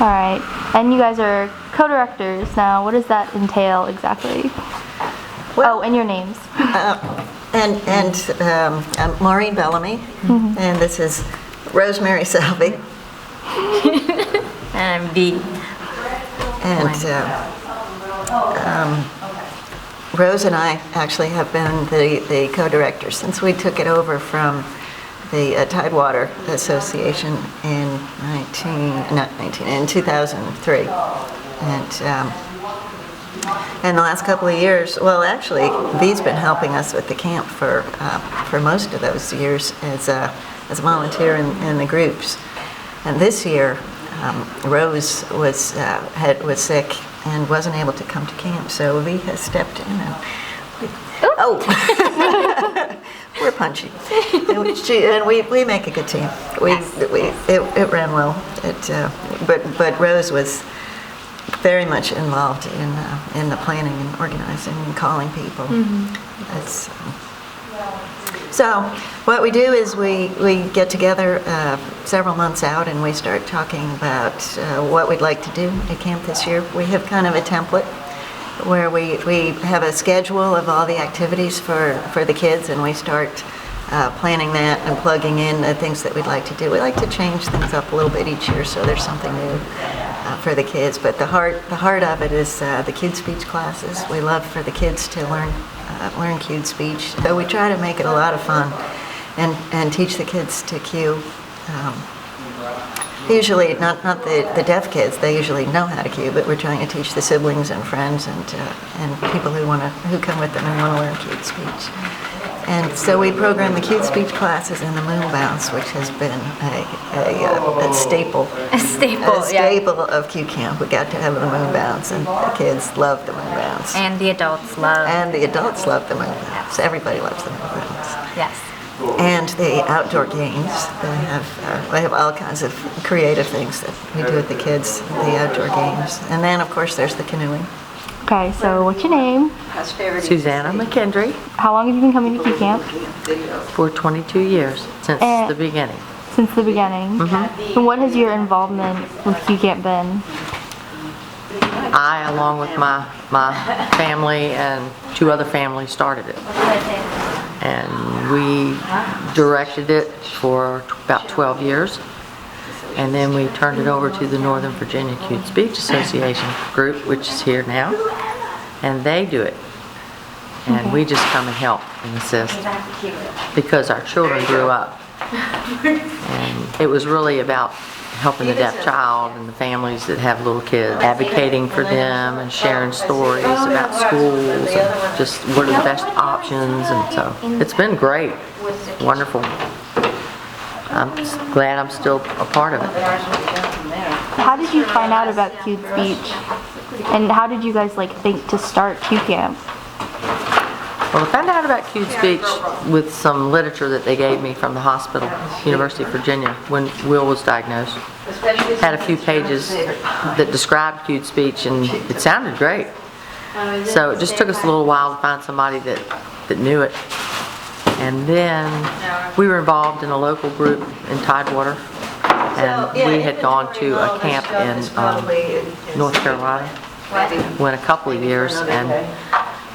All right, and you guys are co-directors now. What does that entail exactly? Well, and your names. I'm Maureen Bellamy, and this is Rosemary Salvey. And I'm Dee. And Rose and I actually have been the co-directors since we took it over from the Tidewater Association in 2003. And the last couple of years, well, actually, Bee's been helping us with the camp for most of those years as a volunteer in the groups. And this year, Rose was sick and wasn't able to come to camp, so Bee has stepped in and we're punchy, and we make a good team. It ran well. But Rose was very much involved in the planning and organizing and calling people. So what we do is we get together several months out and we start talking about what we'd like to do at camp this year. We have kind of a template where we have a schedule of all the activities for the kids, and we start planning that and plugging in the things that we'd like to do. We like to change things up a little bit each year so there's something new for the kids. But the heart of it is the cute speech classes. We love for the kids to learn cute speech. So we try to make it a lot of fun and teach the kids to cue. Usually not the deaf kids, they usually know how to cue, but we're trying to teach the siblings and friends and people who come with them and want to learn cute speech. And so we program the cute speech classes and the moon bounce, which has been a staple. A staple Of Q Camp. We got to have the moon bounce, and the kids love the moon bounce. And the adults love. And the adults love the moon bounce. Everybody loves the moon bounce. Yes. And the outdoor games. They have all kinds of creative things that we do with the kids. The outdoor games, and then of course there's the canoeing. Okay, so what's your name? Susanna McKendry, How long have you been coming to Q Camp? for 22 years, since the beginning. Since the beginning. And what has your involvement with Q Camp been? I, along with my family and 2 other families, started it. And we directed it for about 12 years. And then we turned it over to the Northern Virginia Cute Speech Association group, which is here now. And they do it. And we just come and help and assist because our children grew up. And it was really about helping the deaf child and the families that have little kids, advocating for them and sharing stories about schools and just what are the best options. And so it's been great, wonderful. I'm just glad I'm still a part of it. How did you find out about cute speech? And how did you guys think to start Q Camp? Well, I found out about cute speech with some literature that they gave me from the hospital, University of Virginia, when Will was diagnosed. Had a few pages that described cute speech, and it sounded great. So it just took us a little while to find somebody that knew it. And then we were involved in a local group in Tidewater, and we had gone to a camp in North Carolina, went a couple of years, and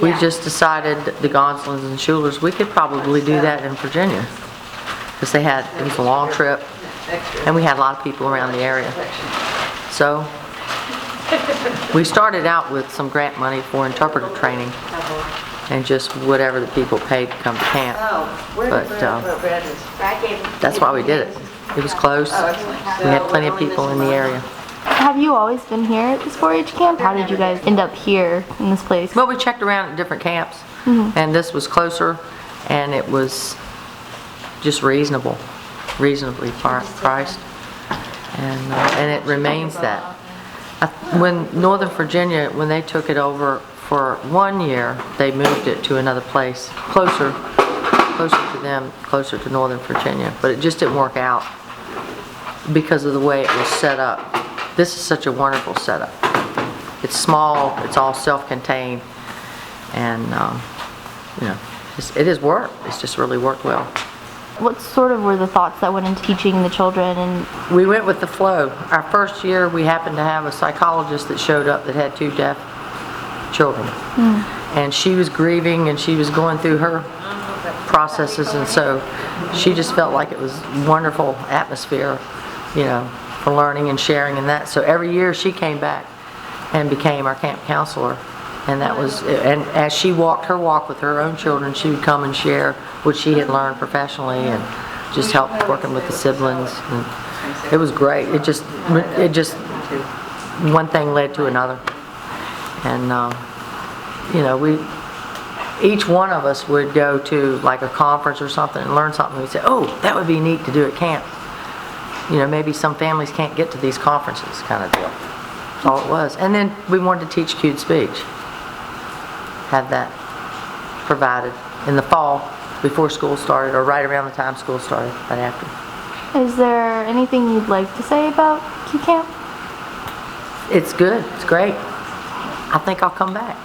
we just decided, the Gonsolins and Schulers, we could probably do that in Virginia, because it was a long trip, and we had a lot of people around the area. So we started out with some grant money for interpreter training, and just whatever the people paid to come to camp. But that's why we did it. It was close. We had plenty of people in the area. Have you always been here at this 4-H camp? How did you guys end up here in this place? Well, we checked around at different camps, and this was closer, and it was just reasonably priced, and it remains that. When Northern Virginia, when they took it over for 1 year, they moved it to another place, closer to them, closer to Northern Virginia, but it just didn't work out because of the way it was set up. This is such a wonderful setup. It's small, it's all self-contained, and it has worked. It's just really worked well. What sort of were the thoughts that went into teaching the children? And We went with the flow. Our first year, we happened to have a psychologist that showed up that had 2 deaf children. And she was grieving and she was going through her processes, and so she just felt like it was wonderful atmosphere, you know, for learning and sharing and that. So every year she came back and became our camp counselor. And that was, and as she walked her walk with her own children, she would come and share what she had learned professionally and just help working with the siblings. And it was great. It just, one thing led to another. And, you know, each one of us would go to like a conference or something and learn something. We'd say, oh, that would be neat to do at camp. You know, maybe some families can't get to these conferences, kind of deal. That's all it was. And then we wanted to teach cued speech. Had that provided in the fall before school started, or right around the time school started, right after. is there anything you'd like to say about Q Camp? It's good. It's great. I think I'll come back.